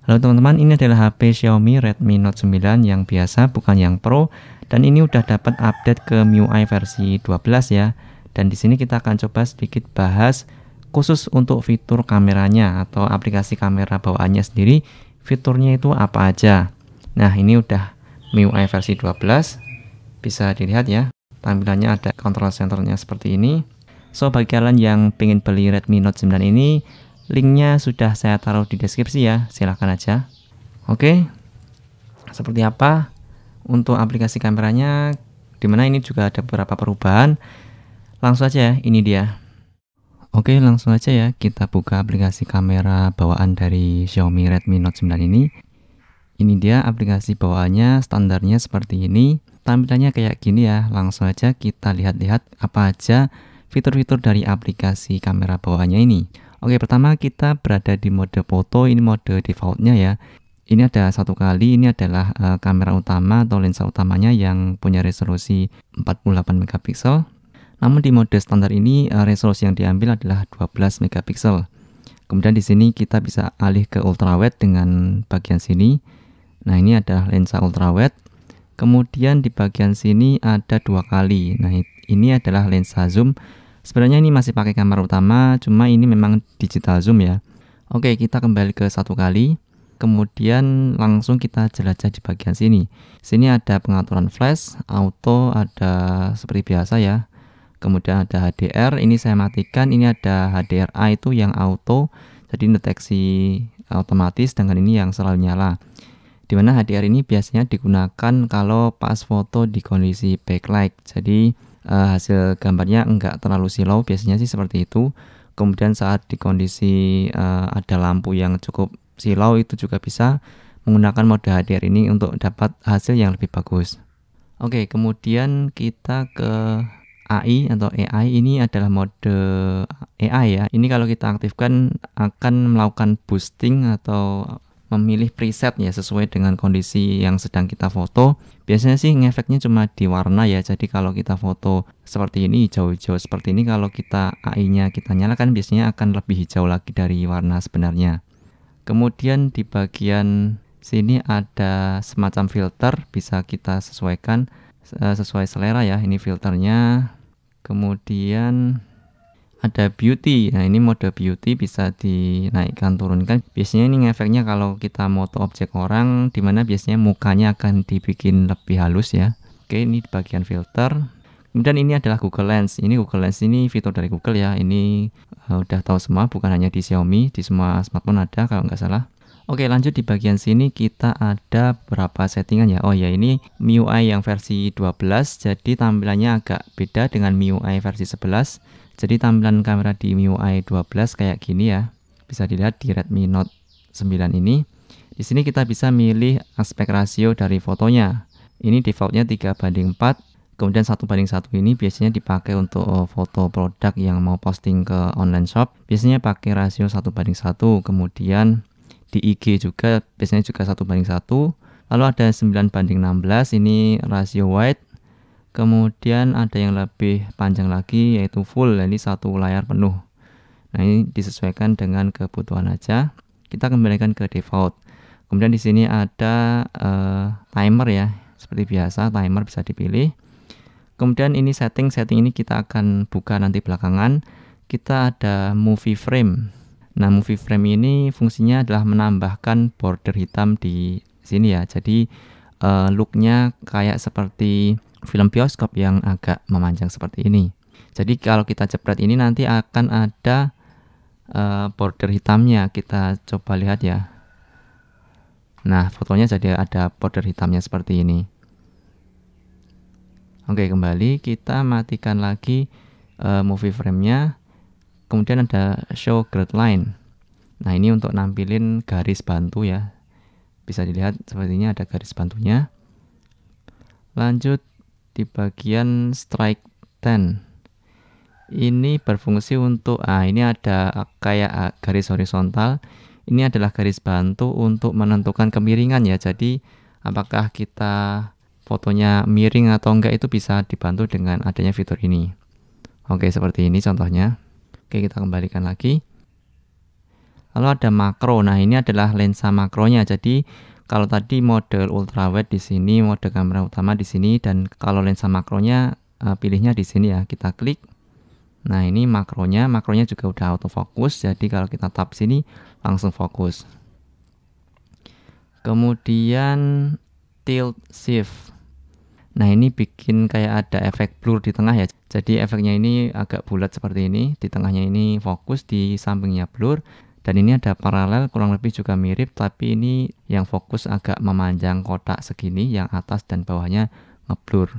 Halo teman-teman, ini adalah HP Xiaomi Redmi Note 9 yang biasa, bukan yang Pro, dan ini udah dapat update ke MIUI versi 12 ya. Dan di sini kita akan coba sedikit bahas khusus untuk fitur kameranya atau aplikasi kamera bawaannya sendiri, fiturnya itu apa aja. Nah, ini udah MIUI versi 12, bisa dilihat ya, tampilannya ada control centernya seperti ini. So, bagi kalian yang pengen beli Redmi Note 9 ini, linknya sudah saya taruh di deskripsi ya, silahkan aja. Oke, seperti apa untuk aplikasi kameranya, dimana ini juga ada beberapa perubahan. Langsung aja ya, ini dia. Oke, langsung aja ya, kita buka aplikasi kamera bawaan dari Xiaomi Redmi Note 9 ini. Ini dia aplikasi bawaannya, standarnya seperti ini. Tampilannya kayak gini ya, langsung aja kita lihat-lihat apa aja fitur-fitur dari aplikasi kamera bawaannya ini. Oke, pertama kita berada di mode foto, ini mode defaultnya ya. Ini ada satu kali, ini adalah kamera utama atau lensa utamanya yang punya resolusi 48 megapiksel. Namun di mode standar ini resolusi yang diambil adalah 12 megapiksel. Kemudian di sini kita bisa alih ke ultrawide dengan bagian sini. Nah, ini adalah lensa ultrawide. Kemudian di bagian sini ada dua kali. Nah, ini adalah lensa zoom. Sebenarnya ini masih pakai kamera utama, cuma ini memang digital zoom ya. Oke, kita kembali ke satu kali. Kemudian langsung kita jelajah di bagian sini. Sini ada pengaturan flash, auto, ada seperti biasa ya. Kemudian ada HDR, ini saya matikan. Ini ada HDRI itu yang auto, jadi deteksi otomatis, dengan ini yang selalu nyala. Dimana HDR ini biasanya digunakan kalau pas foto di kondisi backlight. Jadi hasil gambarnya enggak terlalu silau, biasanya sih seperti itu. Kemudian saat di kondisi ada lampu yang cukup silau, itu juga bisa menggunakan mode HDR ini untuk dapat hasil yang lebih bagus. Oke, kemudian kita ke AI atau AI, ini adalah mode AI ya. Ini kalau kita aktifkan akan melakukan boosting atau memilih preset ya sesuai dengan kondisi yang sedang kita foto. Biasanya sih ngefeknya cuma di warna ya. Jadi kalau kita foto seperti ini, hijau-hijau seperti ini, kalau kita AI-nya kita nyalakan biasanya akan lebih hijau lagi dari warna sebenarnya. Kemudian di bagian sini ada semacam filter, bisa kita sesuaikan sesuai selera ya. Ini filternya. Kemudian ada beauty. Nah, ini mode beauty bisa dinaikkan turunkan. Biasanya ini ngefeknya kalau kita moto objek orang, dimana biasanya mukanya akan dibikin lebih halus ya. Oke, ini di bagian filter. Kemudian ini adalah Google Lens. Ini Google Lens ini fitur dari Google ya. Ini udah tahu semua, bukan hanya di Xiaomi, di semua smartphone ada kalau nggak salah. Oke, lanjut di bagian sini kita ada beberapa settingan ya. Oh ya, ini MIUI yang versi 12, jadi tampilannya agak beda dengan MIUI versi 11. Jadi tampilan kamera di MIUI 12 kayak gini ya. Bisa dilihat di Redmi Note 9 ini. Di sini kita bisa milih aspek rasio dari fotonya. Ini defaultnya 3:4. Kemudian 1:1 ini biasanya dipakai untuk foto produk yang mau posting ke online shop. Biasanya pakai rasio 1:1. Kemudian di IG juga biasanya juga 1:1. Lalu ada 9:16, ini rasio wide. Kemudian ada yang lebih panjang lagi yaitu full, jadi satu layar penuh. Nah, ini disesuaikan dengan kebutuhan aja. Kita kembalikan ke default. Kemudian di sini ada timer ya, seperti biasa timer bisa dipilih. Kemudian ini setting ini kita akan buka nanti belakangan. Kita ada movie frame. Nah, movie frame ini fungsinya adalah menambahkan border hitam di sini ya. Jadi looknya kayak seperti film bioskop yang agak memanjang seperti ini. Jadi kalau kita jepret ini nanti akan ada border hitamnya. Kita coba lihat ya. Nah, fotonya jadi ada border hitamnya seperti ini. Oke, kembali kita matikan lagi movie frame-nya. Kemudian ada show grid line. Nah, ini untuk nampilin garis bantu ya. Bisa dilihat sepertinya ada garis bantunya. Lanjut di bagian strike 10. Ini berfungsi untuk ini ada kayak garis horizontal. Ini adalah garis bantu untuk menentukan kemiringan ya. Jadi apakah kita fotonya miring atau enggak itu bisa dibantu dengan adanya fitur ini. Oke, seperti ini contohnya. Oke, kita kembalikan lagi. Lalu ada makro. Nah, ini adalah lensa makronya. Jadi kalau tadi mode ultrawide di sini, mode kamera utama di sini, dan kalau lensa makronya pilihnya di sini ya. Kita klik. Nah, ini makronya juga udah autofocus. Jadi kalau kita tap sini langsung fokus. Kemudian tilt shift. Nah, ini bikin kayak ada efek blur di tengah ya. Jadi efeknya ini agak bulat seperti ini. Di tengahnya ini fokus, di sampingnya blur. Dan ini ada paralel, kurang lebih juga mirip, tapi ini yang fokus agak memanjang kotak segini, yang atas dan bawahnya ngeblur.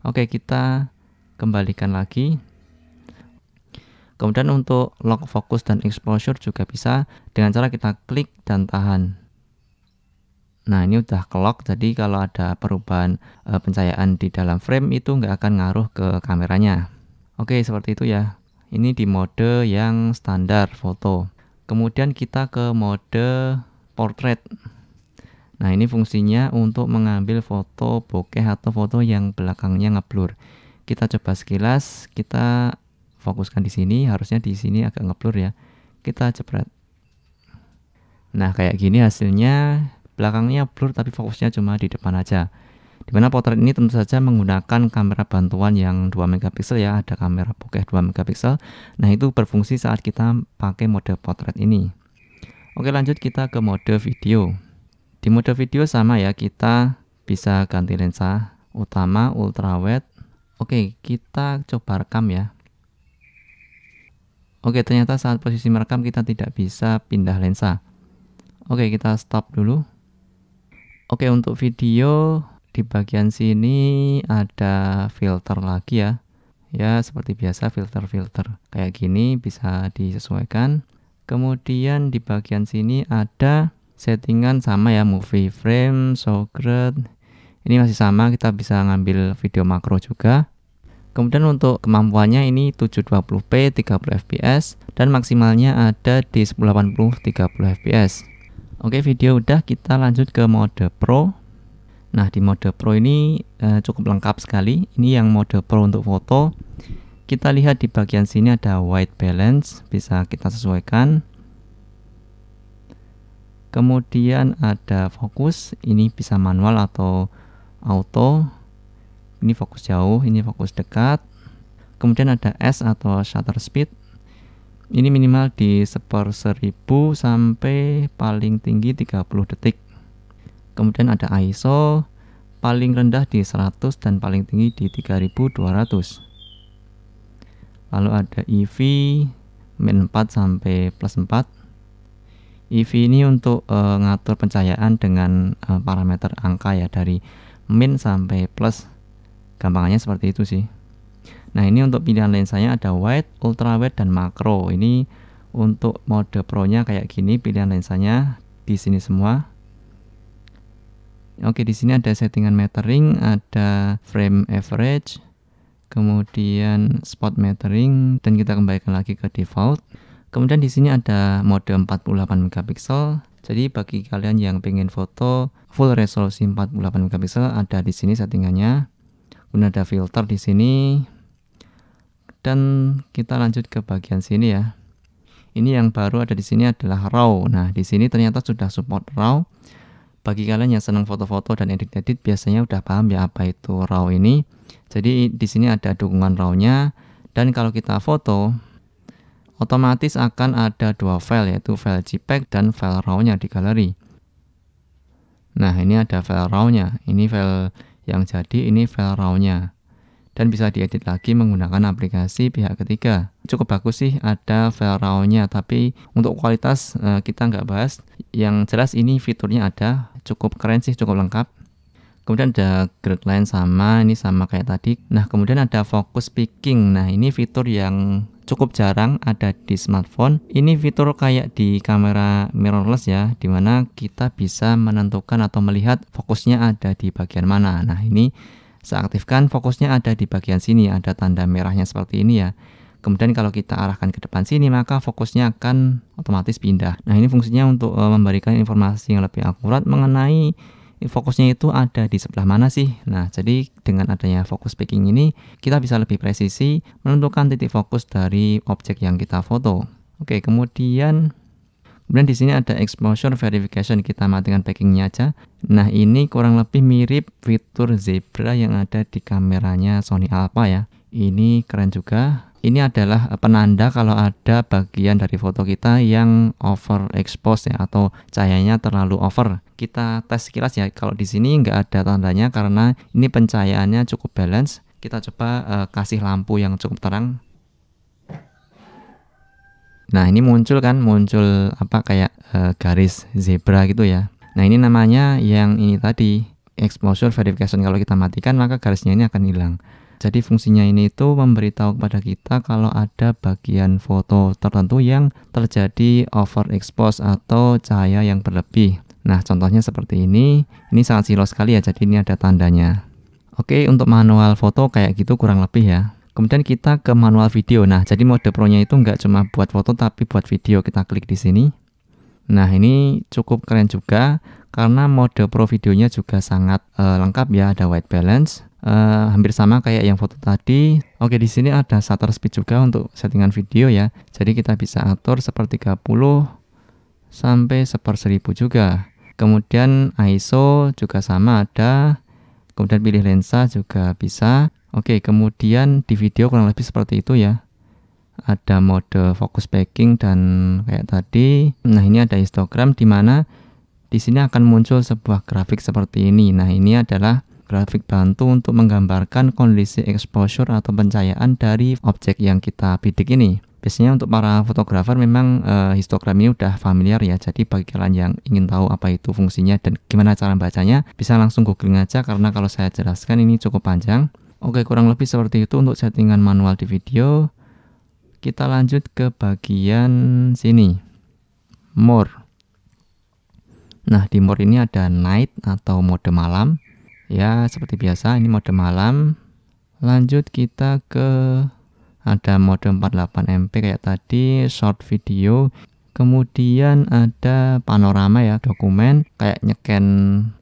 Oke, kita kembalikan lagi. Kemudian untuk lock focus dan exposure juga bisa dengan cara kita klik dan tahan. Nah, ini udah ke lock, jadi kalau ada perubahan pencahayaan di dalam frame itu nggak akan ngaruh ke kameranya. Oke, seperti itu ya. Ini di mode yang standar foto. Kemudian kita ke mode portrait. Nah, ini fungsinya untuk mengambil foto bokeh atau foto yang belakangnya ngeblur. Kita coba sekilas, kita fokuskan di sini, harusnya di sini agak ngeblur ya. Kita jepret. Nah, kayak gini hasilnya, belakangnya blur tapi fokusnya cuma di depan aja. Dimana potret ini tentu saja menggunakan kamera bantuan yang 2 megapiksel ya, ada kamera bokeh 2 megapiksel. Nah, itu berfungsi saat kita pakai mode potret ini. Oke, lanjut kita ke mode video. Di mode video sama ya, kita bisa ganti lensa utama, ultrawide. Oke, kita coba rekam ya. Oke, ternyata saat posisi merekam kita tidak bisa pindah lensa. Oke, kita stop dulu. Oke, untuk video di bagian sini ada filter lagi ya. Ya, seperti biasa filter-filter kayak gini bisa disesuaikan. Kemudian di bagian sini ada settingan sama ya, movie frame, show grade. Ini masih sama, kita bisa ngambil video makro juga. Kemudian untuk kemampuannya ini 720p 30 fps dan maksimalnya ada di 1080 30 fps. Oke, video udah, kita lanjut ke mode Pro. Nah, di mode Pro ini cukup lengkap sekali. Ini yang mode Pro untuk foto. Kita lihat di bagian sini ada white balance, bisa kita sesuaikan. Kemudian ada fokus, ini bisa manual atau auto. Ini fokus jauh, ini fokus dekat. Kemudian ada S atau shutter speed. Ini minimal di 1/1000 sampai paling tinggi 30 detik. Kemudian ada ISO, paling rendah di 100 dan paling tinggi di 3200. Lalu ada EV, min 4 sampai plus 4. EV ini untuk ngatur pencahayaan dengan parameter angka ya, dari min sampai plus. Gampangannya seperti itu sih. Nah, ini untuk pilihan lensanya ada wide, ultrawide, dan makro. Ini untuk mode pro-nya kayak gini, pilihan lensanya di sini semua. Oke, di sini ada settingan metering, ada frame average, kemudian spot metering, dan kita kembalikan lagi ke default. Kemudian di sini ada mode 48 megapiksel. Jadi bagi kalian yang pengen foto full resolusi 48 megapiksel, ada di sini settingannya. Kemudian ada filter di sini. Dan kita lanjut ke bagian sini ya. Ini yang baru ada di sini adalah RAW. Nah, di sini ternyata sudah support RAW. Bagi kalian yang senang foto-foto dan edit-edit biasanya udah paham ya apa itu RAW ini. Jadi di sini ada dukungan RAW-nya, dan kalau kita foto otomatis akan ada dua file, yaitu file JPEG dan file RAW-nya di galeri. Nah, ini ada file RAW-nya. Ini file yang jadi, ini file RAW-nya. Dan bisa diedit lagi menggunakan aplikasi pihak ketiga. Cukup bagus sih ada file RAW-nya, tapi untuk kualitas kita nggak bahas. Yang jelas ini fiturnya ada, cukup keren sih, cukup lengkap. Kemudian ada grid line sama, ini sama kayak tadi. Nah, kemudian ada focus picking. Nah, ini fitur yang cukup jarang ada di smartphone. Ini fitur kayak di kamera mirrorless ya, dimana kita bisa menentukan atau melihat fokusnya ada di bagian mana. Nah, ini saya aktifkan, fokusnya ada di bagian sini, ada tanda merahnya seperti ini ya. Kemudian kalau kita arahkan ke depan sini, maka fokusnya akan otomatis pindah. Nah, ini fungsinya untuk memberikan informasi yang lebih akurat mengenai fokusnya itu ada di sebelah mana sih. Nah, jadi dengan adanya focus picking ini, kita bisa lebih presisi menentukan titik fokus dari objek yang kita foto. Oke, kemudian Kemudian di sini ada exposure verification, kita matikan packingnya aja. Nah, ini kurang lebih mirip fitur zebra yang ada di kameranya Sony Alpha ya. Ini keren juga. Ini adalah penanda kalau ada bagian dari foto kita yang overexposed ya, atau cahayanya terlalu over. Kita tes sekilas ya. Kalau di sini nggak ada tandanya karena ini pencahayaannya cukup balance. Kita coba kasih lampu yang cukup terang. Nah, ini muncul apa kayak garis zebra gitu ya. Nah, ini namanya yang ini tadi, exposure verification. Kalau kita matikan maka garisnya ini akan hilang. Jadi fungsinya ini itu memberitahu kepada kita kalau ada bagian foto tertentu yang terjadi overexpose atau cahaya yang berlebih. Nah, contohnya seperti ini. Ini sangat silau sekali ya, jadi ini ada tandanya. Oke, untuk manual foto kayak gitu kurang lebih ya. Kemudian kita ke manual video. Nah, jadi mode pro-nya itu nggak cuma buat foto tapi buat video. Kita klik di sini. Nah, ini cukup keren juga karena mode pro videonya juga sangat lengkap ya. Ada white balance, hampir sama kayak yang foto tadi. Oke, di sini ada shutter speed juga untuk settingan video ya. Jadi kita bisa atur 1/30 sampai 1/1000 juga. Kemudian ISO juga sama ada. Kemudian pilih lensa juga bisa. Oke, kemudian di video kurang lebih seperti itu ya. Ada mode focus packing dan kayak tadi. Nah, ini ada histogram di mana di sini akan muncul sebuah grafik seperti ini. Nah, ini adalah grafik bantu untuk menggambarkan kondisi exposure atau pencahayaan dari objek yang kita bidik ini. Biasanya untuk para fotografer memang histogram ini udah familiar ya. Jadi bagi kalian yang ingin tahu apa itu fungsinya dan gimana cara bacanya, bisa langsung googling aja karena kalau saya jelaskan ini cukup panjang. Oke, kurang lebih seperti itu untuk settingan manual di video. Kita lanjut ke bagian sini, more. Nah, di more ini ada night atau mode malam. Ya, seperti biasa ini mode malam. Lanjut kita ke ada mode 48MP kayak tadi, short video. Kemudian ada panorama ya, dokumen kayak nyeken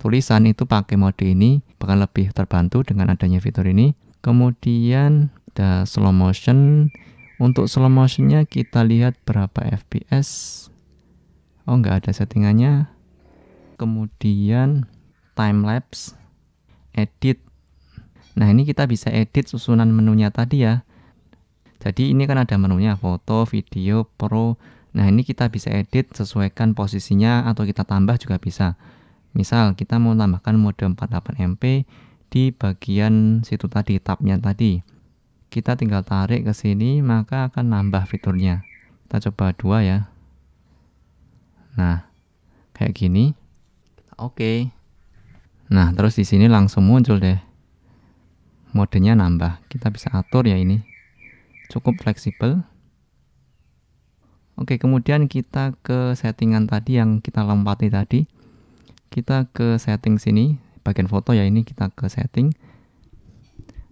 tulisan itu pakai mode ini, bahkan lebih terbantu dengan adanya fitur ini. Kemudian ada slow motion. Untuk slow motionnya kita lihat berapa fps. Oh, nggak ada settingannya. Kemudian time lapse, edit. Nah, ini kita bisa edit susunan menunya tadi ya. Jadi ini kan ada menunya foto, video, pro. Nah, ini kita bisa edit, sesuaikan posisinya atau kita tambah juga bisa. Misal kita mau tambahkan mode 48MP di bagian situ tadi, tabnya tadi. Kita tinggal tarik ke sini maka akan nambah fiturnya. Kita coba 2 ya. Nah, kayak gini. Oke. Nah, terus di sini langsung muncul deh. Modenya nambah. Kita bisa atur ya ini. Cukup fleksibel. Oke, kemudian kita ke settingan tadi yang kita lompati tadi. Kita ke setting sini, bagian foto ya, ini kita ke setting.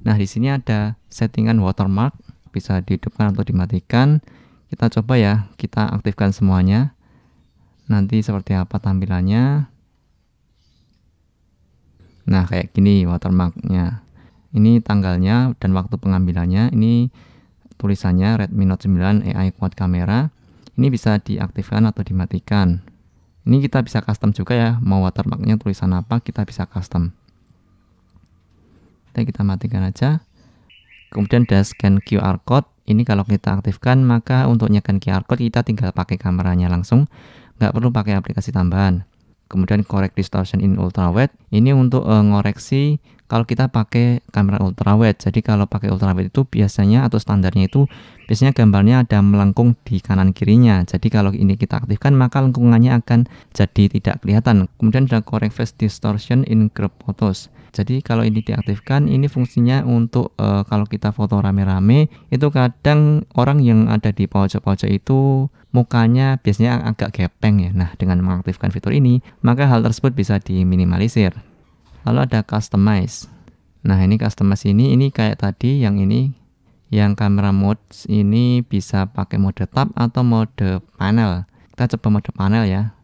Nah, di sini ada settingan watermark, bisa dihidupkan atau dimatikan. Kita coba ya, kita aktifkan semuanya. Nanti seperti apa tampilannya. Nah, kayak gini watermarknya. Ini tanggalnya dan waktu pengambilannya. Ini tulisannya Redmi Note 9 AI Quad Camera. Ini bisa diaktifkan atau dimatikan. Ini kita bisa custom juga ya, mau watermarknya tulisan apa kita bisa custom. Kita matikan aja. Kemudian ada scan QR code. Ini kalau kita aktifkan maka untuk nyekan QR code kita tinggal pakai kameranya langsung, nggak perlu pakai aplikasi tambahan. Kemudian correct distortion in ultrawide. Ini untuk ngoreksi kalau kita pakai kamera ultrawide. Jadi kalau pakai ultrawide itu biasanya atau standarnya itu biasanya gambarnya ada melengkung di kanan kirinya. Jadi kalau ini kita aktifkan maka lengkungannya akan jadi tidak kelihatan. Kemudian ada correct face distortion in group photos. Jadi kalau ini diaktifkan, ini fungsinya untuk kalau kita foto rame-rame itu kadang orang yang ada di pojok-pojok itu mukanya biasanya agak gepeng ya. Nah, dengan mengaktifkan fitur ini maka hal tersebut bisa diminimalisir. Lalu ada customize. Nah, ini customize ini kayak tadi yang ini, yang kamera mode ini bisa pakai mode tab atau mode panel. Kita coba mode panel ya.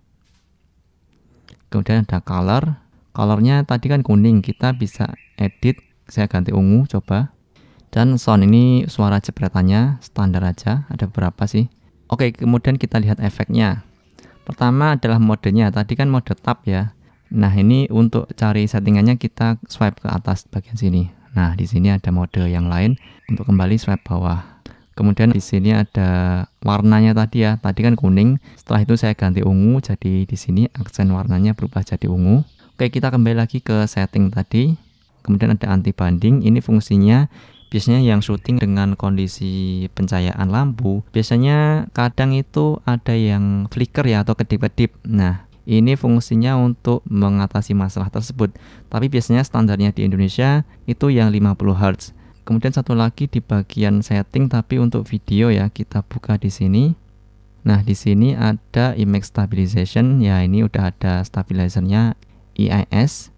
Kemudian ada color. Colornya tadi kan kuning, kita bisa edit. Saya ganti ungu coba. Dan sound ini suara jepretannya standar aja. Ada berapa sih? Oke, kemudian kita lihat efeknya. Pertama adalah modenya, tadi kan mode tab ya. Nah, ini untuk cari settingannya kita swipe ke atas bagian sini. Nah, di sini ada mode yang lain, untuk kembali swipe bawah. Kemudian di sini ada warnanya tadi ya, tadi kan kuning, setelah itu saya ganti ungu, jadi di sini aksen warnanya berubah jadi ungu. Oke, kita kembali lagi ke setting tadi. Kemudian ada anti banding, ini fungsinya biasanya yang syuting dengan kondisi pencahayaan lampu, biasanya kadang itu ada yang flicker ya atau kedip-kedip. Nah, ini fungsinya untuk mengatasi masalah tersebut. Tapi biasanya standarnya di Indonesia itu yang 50 Hz. Kemudian satu lagi di bagian setting tapi untuk video ya, kita buka di sini. Nah, di sini ada image stabilization ya, ini udah ada stabilizernya IIS.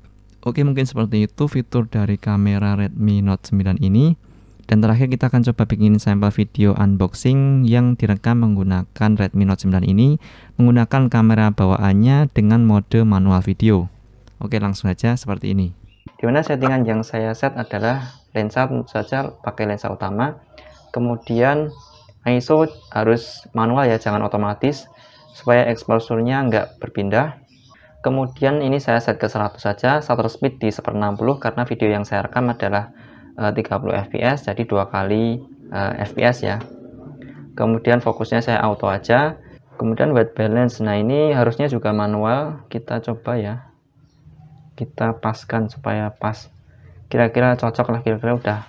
Oke, mungkin seperti itu fitur dari kamera Redmi Note 9 ini. Dan terakhir kita akan coba bikin sampel video unboxing yang direkam menggunakan Redmi Note 9 ini menggunakan kamera bawaannya dengan mode manual video. Oke, langsung aja seperti ini. Dimana settingan yang saya set adalah lensa, tentu saja pakai lensa utama. Kemudian ISO harus manual ya, jangan otomatis, supaya exposure-nya nggak berpindah. Kemudian ini saya set ke 100 saja, shutter speed di 1/60 karena video yang saya rekam adalah 30 fps, jadi 2 kali fps ya. Kemudian fokusnya saya auto aja. Kemudian white balance, nah ini harusnya juga manual, kita coba ya, kita paskan supaya pas, kira-kira cocok lah, kira-kira udah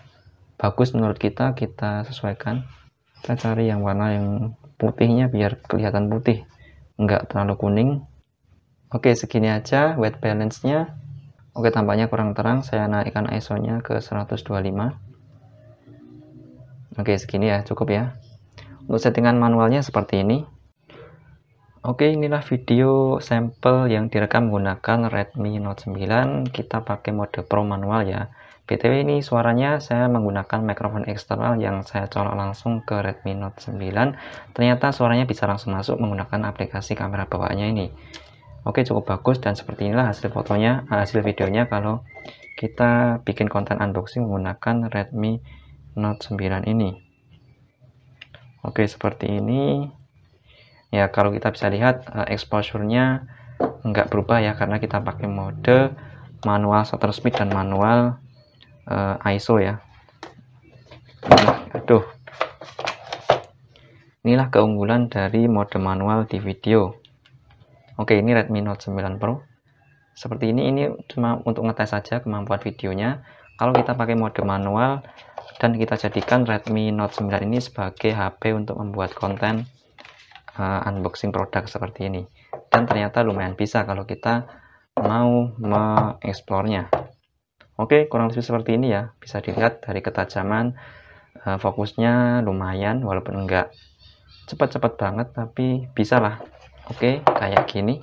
bagus menurut kita sesuaikan. Kita cari yang warna yang putihnya biar kelihatan putih, enggak terlalu kuning. Oke, segini aja white balance nya. Oke, tampaknya kurang terang, saya naikkan ISO nya ke 125. Oke, segini ya, cukup ya. Untuk settingan manualnya seperti ini. Oke, inilah video sampel yang direkam menggunakan Redmi Note 9. Kita pakai mode Pro manual ya. BTW ini suaranya saya menggunakan mikrofon eksternal yang saya colok langsung ke Redmi Note 9. Ternyata suaranya bisa langsung masuk menggunakan aplikasi kamera bawaannya ini. Oke, cukup bagus dan seperti inilah hasil fotonya, hasil videonya kalau kita bikin konten unboxing menggunakan Redmi Note 9 ini. Oke, seperti ini. Ya, kalau kita bisa lihat exposure-nya nggak berubah ya, karena kita pakai mode manual shutter speed dan manual ISO ya. Aduh, inilah keunggulan dari mode manual di video. Oke, ini Redmi Note 9 Pro seperti ini cuma untuk ngetes saja kemampuan videonya. Kalau kita pakai mode manual dan kita jadikan Redmi Note 9 ini sebagai HP untuk membuat konten unboxing produk seperti ini, dan ternyata lumayan bisa kalau kita mau mengeksplornya. Oke, kurang lebih seperti ini ya, bisa dilihat dari ketajaman, fokusnya lumayan walaupun enggak cepat-cepat banget, tapi bisa lah. Oke, kayak gini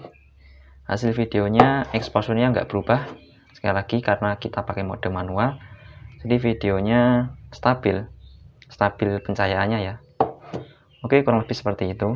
hasil videonya, exposure-nya nggak berubah sekali lagi karena kita pakai mode manual, jadi videonya stabil pencahayaannya ya. Oke, kurang lebih seperti itu.